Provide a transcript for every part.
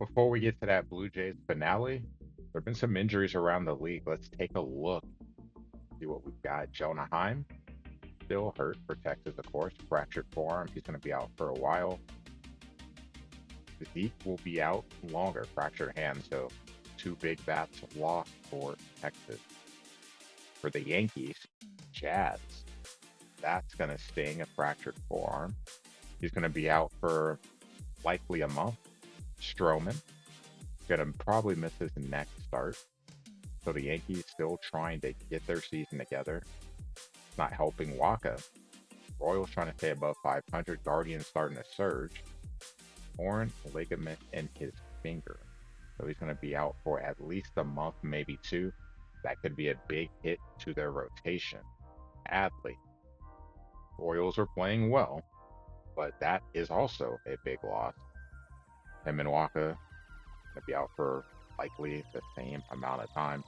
Before we get to that Blue Jays finale, there have been some injuries around the league. Let's take a look, see what we've got. Jonah Heim, still hurt for Texas, of course. Fractured forearm. He's going to be out for a while. Zeke will be out longer, fractured hand. So two big bats lost for Texas. For the Yankees, Jazz. That's going to sting, a fractured forearm. He's going to be out for likely a month. Stroman going to probably miss his next start. So the Yankees still trying to get their season together. Not helping Waka. Royals trying to stay above 500. Guardians starting to surge. Torn ligament in his finger. So he's going to be out for at least a month, maybe two. That could be a big hit to their rotation. Adley. Royals are playing well, but that is also a big loss. Him and Waka going to be out for likely the same amount of time.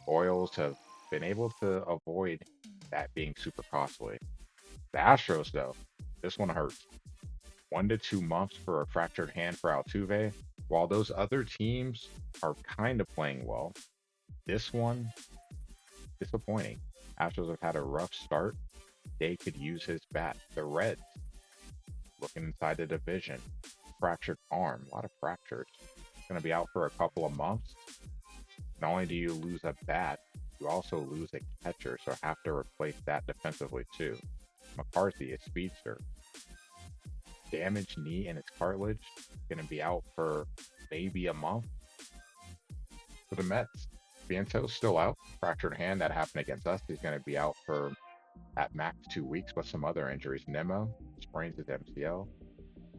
Royals have been able to avoid that being super costly. The Astros, though, this one hurts. 1 to 2 months for a fractured hand for Altuve. While those other teams are kind of playing well, this one, disappointing. Astros have had a rough start. They could use his bat. The Reds, looking inside the division. Fractured arm, a lot of fractures. Going to be out for a couple of months. Not only do you lose a bat, you also lose a catcher, so have to replace that defensively too. McCarthy, a speedster. Damaged knee in his cartilage, going to be out for maybe a month. For the Mets, Viento's still out. Fractured hand, that happened against us. He's going to be out for at max 2 weeks with some other injuries. Nemo sprains his MCL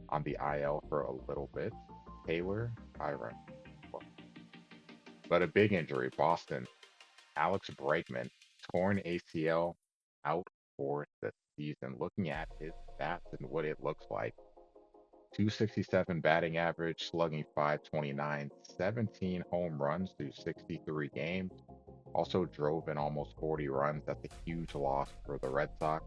on the IL for a little bit. Taylor, Byron. But a big injury, Boston. Alex Bregman, torn ACL, out for the season. Looking at his stats and what it looks like. 267 batting average, slugging 529, 17 home runs through 63 games. Also drove in almost 40 runs. That's a huge loss for the Red Sox.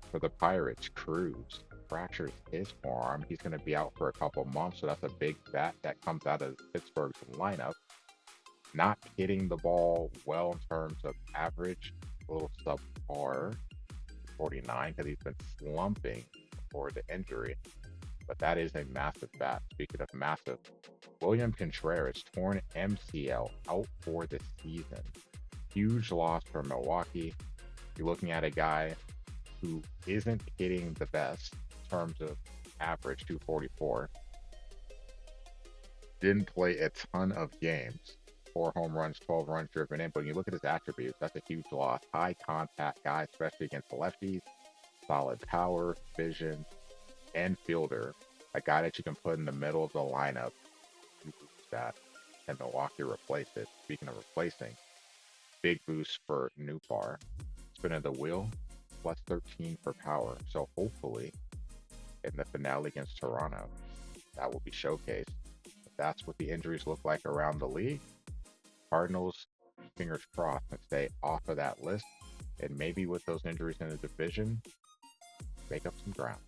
For the Pirates, Cruz fractures his forearm. He's going to be out for a couple months, so that's a big bat that comes out of Pittsburgh's lineup. Not hitting the ball well in terms of average, a little subpar, 49, because he's been slumping before the injury. But that is a massive bat. Speaking of massive, William Contreras, torn MCL, out for the season. Huge loss for Milwaukee. You're looking at a guy who isn't hitting the best in terms of average, 244. Didn't play a ton of games. 4 home runs, 12 runs driven in. But when you look at his attributes, that's a huge loss. High contact guy, especially against the lefties. Solid power, vision, and fielder. A guy that you can put in the middle of the lineup. You boost that. And Milwaukee replaced it. Speaking of replacing, big boost for Newbar. Spin of the wheel, plus 13 for power. So hopefully, in the finale against Toronto, that will be showcased. That's what the injuries look like around the league. Cardinals, fingers crossed, and stay off of that list. And maybe with those injuries in the division, make up some ground.